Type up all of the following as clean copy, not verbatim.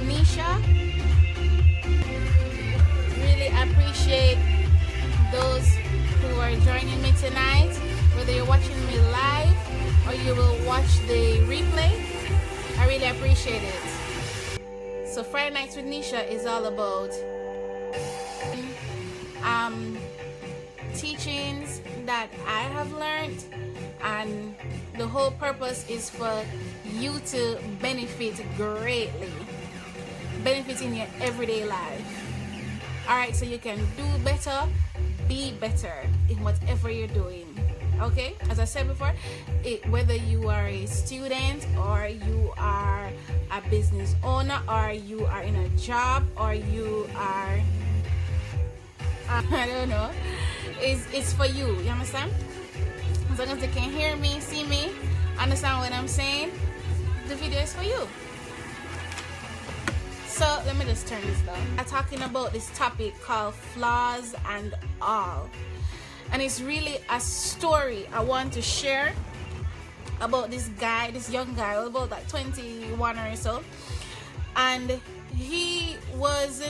Neisha. Really appreciate those who are joining me tonight, whether you're watching me live or you will watch the replay. I really appreciate it. So Friday Nights with Neisha is all about teachings that I have learned, and the whole purpose is for you to benefit greatly, benefit in your everyday life. Alright, so you can do better, be better in whatever you're doing. Okay, as I said before, whether you are a student or you are a business owner or you are in a job or you are I don't know, it's for you. You understand? As long as you can hear me, see me, understand what I'm saying, the video is for you. So let me just turn this down. I'm talking about this topic called flaws and all, and it's really a story I want to share about this guy, this young guy, about like 21 or so, and he was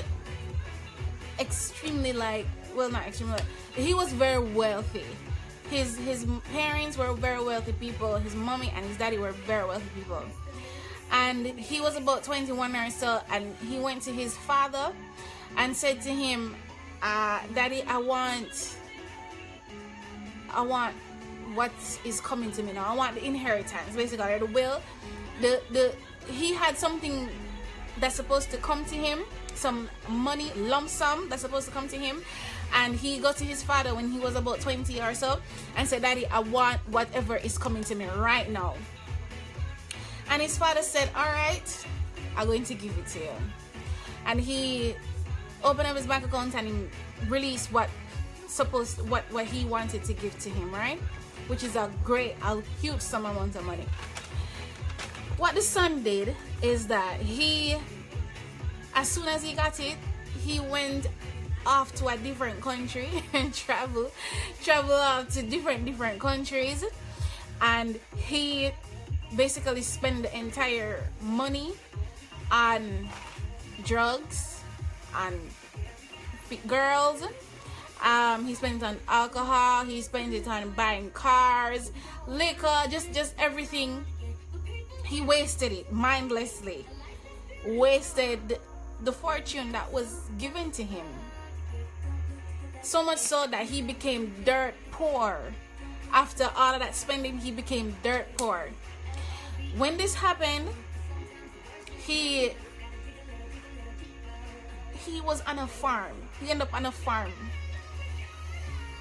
extremely he was very wealthy. His parents were very wealthy people. His mommy and his daddy were very wealthy people, and he was about 21 or so, and he went to his father and said to him, Daddy, I want what is coming to me now. I want the inheritance, basically the will. He had something that's supposed to come to him, some money, lump sum that's supposed to come to him, and he got to his father when he was about 20 or so and said, Daddy, I want whatever is coming to me right now. And his father said, alright, I'm going to give it to you. And he opened up his bank account and he released what he wanted to give to him, right? Which is a huge sum amount of money. What the son did is that as soon as he got it, he went off to a different country and travel off to different countries, and he basically spent the entire money on drugs, on girls. He spent it on alcohol, he spent it on buying cars, liquor, just everything. He wasted it mindlessly, wasted the fortune that was given to him, so much so that he became dirt poor. After all of that spending, he became dirt poor. When this happened, he was on a farm. He ended up on a farm,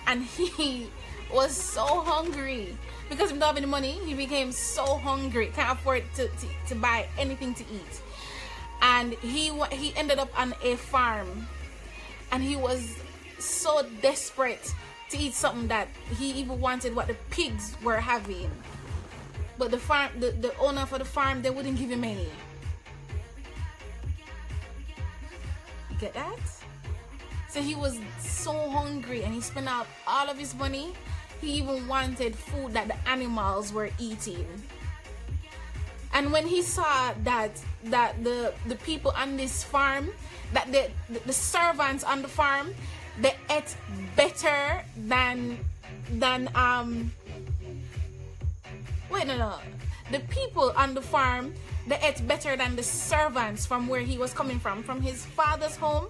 and he was so hungry because he didn't have any money. He became so hungry, can't afford to buy anything to eat, and he ended up on a farm, and he was so desperate to eat something that he even wanted what the pigs were having, but the owner for the farm, they wouldn't give him any. You get that? So he was so hungry and he spent out all of his money. He even wanted food that the animals were eating. And when he saw that the people on this farm, that the servants on the farm, they ate better than the people on the farm, they ate better than the servants from where he was coming from his father's home.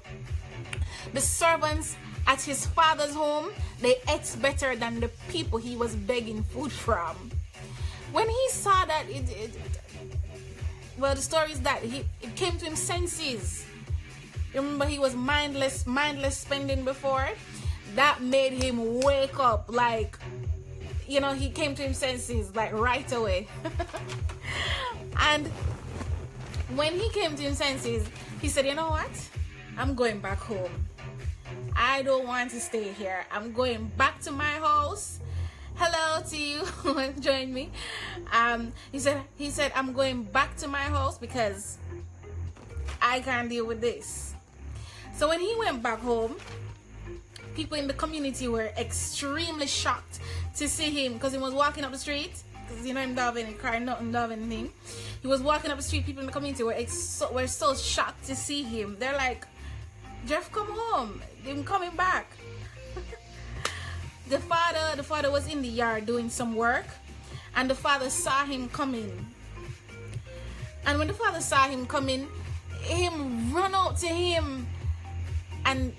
The servants at his father's home, they ate better than the people he was begging food from. When he saw that, the story is that it came to him senses. Remember, he was mindless spending before. That made him wake up, like, he came to him senses like right away. And when he came to his senses, he said, you know what? I'm going back home. I don't want to stay here. I'm going back to my house. Hello to you who joined me. He said, I'm going back to my house because I can't deal with this. So when he went back home, people in the community were extremely shocked to see him because he was walking up the street because you know him don't have any car, nothing, don't have anything. He was walking up the street. People in the community were so shocked to see him. They're like, Jeff, come home. Him coming back. The father was in the yard doing some work, and the father saw him coming. And when the father saw him coming, him run out to him, and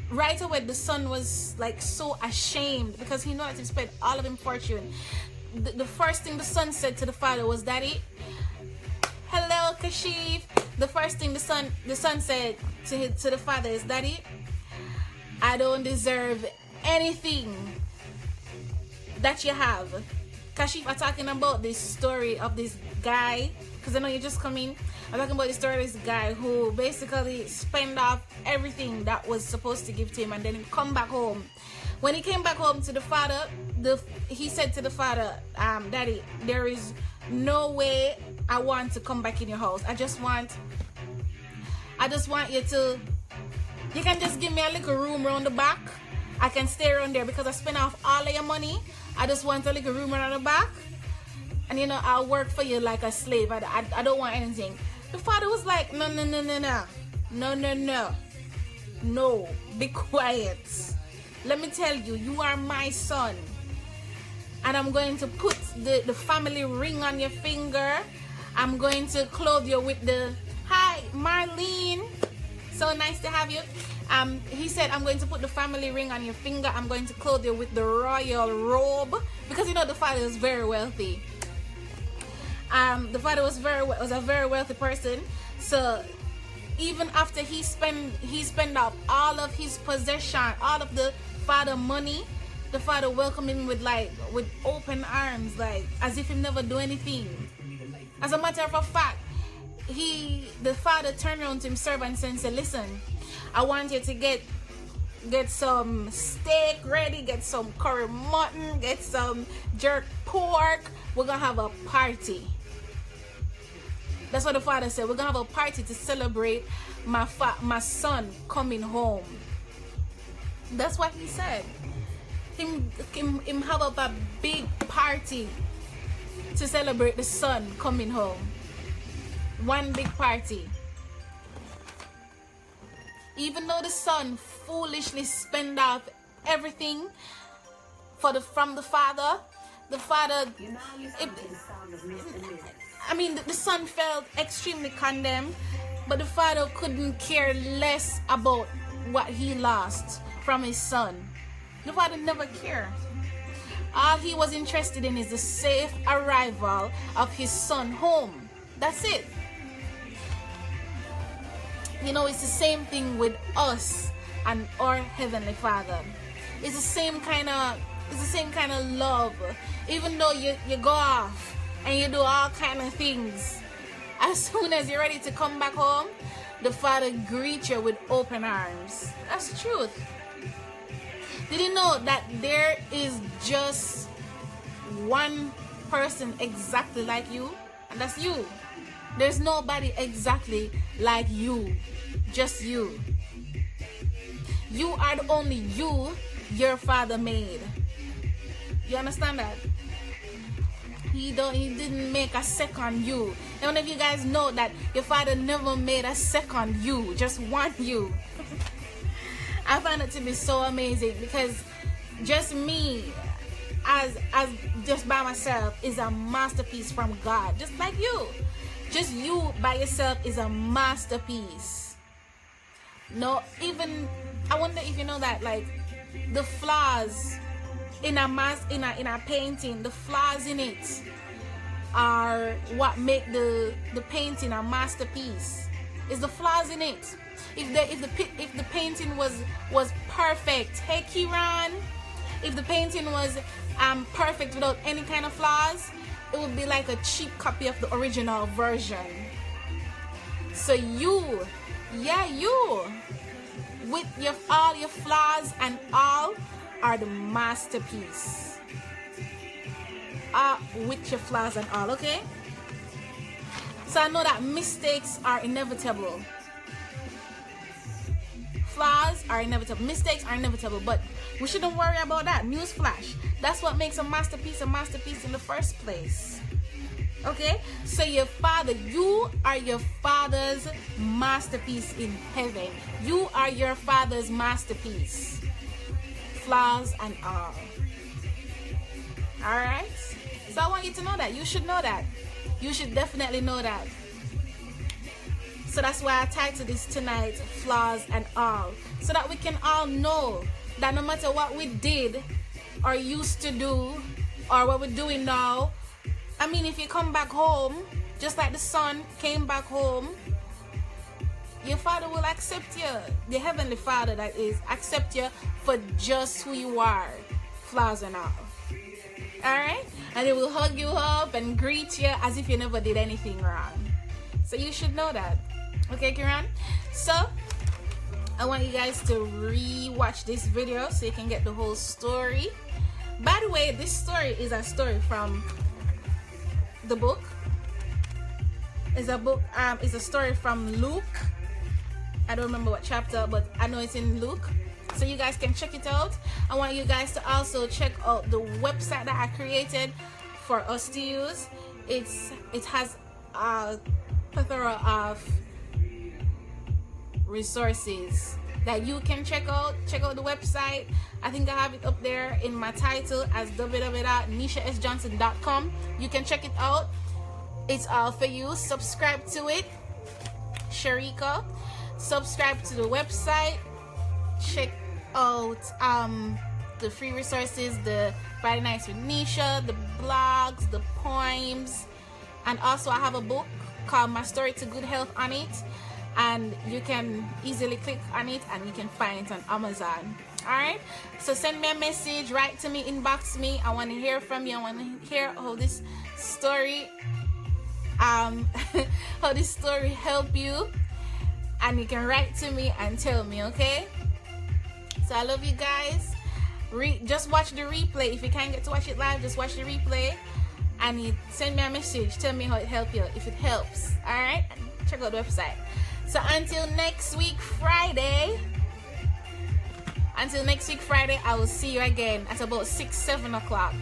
right away the son was like so ashamed because he knew that he spent all of his fortune. The first thing the son said to the father was, "Daddy, hello, Kashif." The first thing the son said to the father is, "Daddy, I don't deserve anything that you have." Kashif, I'm talking about this story of this guy, because I know you just come in. I'm talking about the story of this guy who basically spent off everything that was supposed to give to him, and then he come back home. When he came back home to the father, he said to the father, "Daddy, there is no way I want to come back in your house. I just want you to, you can just give me a little room around the back. I can stay around there because I spent off all of your money. I just want a little room around the back. And you know, I'll work for you like a slave. I don't want anything." The father was like, No, be quiet. Let me tell you, you are my son. And I'm going to put the family ring on your finger. I'm going to clothe you with the, "Hi, Marlene. So nice to have you." He said, "I'm going to put the family ring on your finger. I'm going to clothe you with the royal robe." Because you know the father is very wealthy. The father was a very wealthy person. So even after he spent up all of his possession, all of the father money, the father welcomed him with open arms, like as if he never do anything. As a matter of fact, the father turned around to his servants and said, "Listen, I want you to get some steak ready, get some curry mutton, get some jerk pork. We're gonna have a party." That's what the father said. "We're gonna have a party to celebrate my son coming home." That's what he said. Him have up a big party to celebrate the son coming home. One big party. Even though the son foolishly spent off everything from the father, the son felt extremely condemned, but the father couldn't care less about what he lost from his son. The father never cared. All he was interested in is the safe arrival of his son home. That's it. You know, it's the same thing with us and our Heavenly Father. It's the same kind of love. Even though you go off and you do all kind of things, as soon as you're ready to come back home, the Father greets you with open arms. That's the truth. Did you know that there is just one person exactly like you? And that's you. There's nobody exactly like you. Just you. You are the only you your Father made. You understand that? He didn't make a second you. None of you guys know that your Father never made a second you, just one you. I find it to be so amazing because just me as just by myself is a masterpiece from God. Just like you. Just you by yourself is a masterpiece. No, even I wonder if you know that, like, the flaws in a painting, the flaws in it are what make the painting a masterpiece. Is the flaws in it. If the painting was perfect, hey Kiran, if the painting was perfect without any kind of flaws, it would be like a cheap copy of the original version. So you, with all your flaws and all, are the masterpiece. With your flaws and all, okay? So I know that mistakes are inevitable. Flaws are inevitable, mistakes are inevitable, but we shouldn't worry about that. Newsflash, that's what makes a masterpiece in the first place. Okay, so your father, you are your father's masterpiece in heaven. You are your father's masterpiece, flaws and all. All right, so I want you to know that. You should know that. You should definitely know that. So that's why I titled this tonight, Flaws and All, so that we can all know that no matter what we did or used to do or what we're doing now, I mean, if you come back home, just like the son came back home, your father will accept you. The heavenly father, that is, accept you for just who you are, flaws and all. Alright? And he will hug you up and greet you as if you never did anything wrong. So you should know that. Okay, Kiran? So, I want you guys to re-watch this video so you can get the whole story. By the way, this story is a story from the book. It's a story from Luke. I don't remember what chapter, but I know it's in Luke, so you guys can check it out. I want you guys to also check out the website that I created for us to use. It has a plethora of resources that you can check out. Check out the website. I think I have it up there in my title as www.neishasjohnson.com. You can check it out. It's all for you. Subscribe to it, Sharika. Subscribe to the website. Check out the free resources, the Friday Nights with Neisha, the blogs, the poems, and also I have a book called My Story to Good Health on it, and you can easily click on it and you can find it on Amazon. Alright, so send me a message, write to me, inbox me. I want to hear from you. I want to hear how this story how this story help you, and you can write to me and tell me. Okay, so I love you guys. Just watch the replay. If you can't get to watch it live, just watch the replay and you send me a message, tell me how it helped you, if it helps. Alright, check out the website. So until next week Friday, I will see you again at about 6-7 o'clock.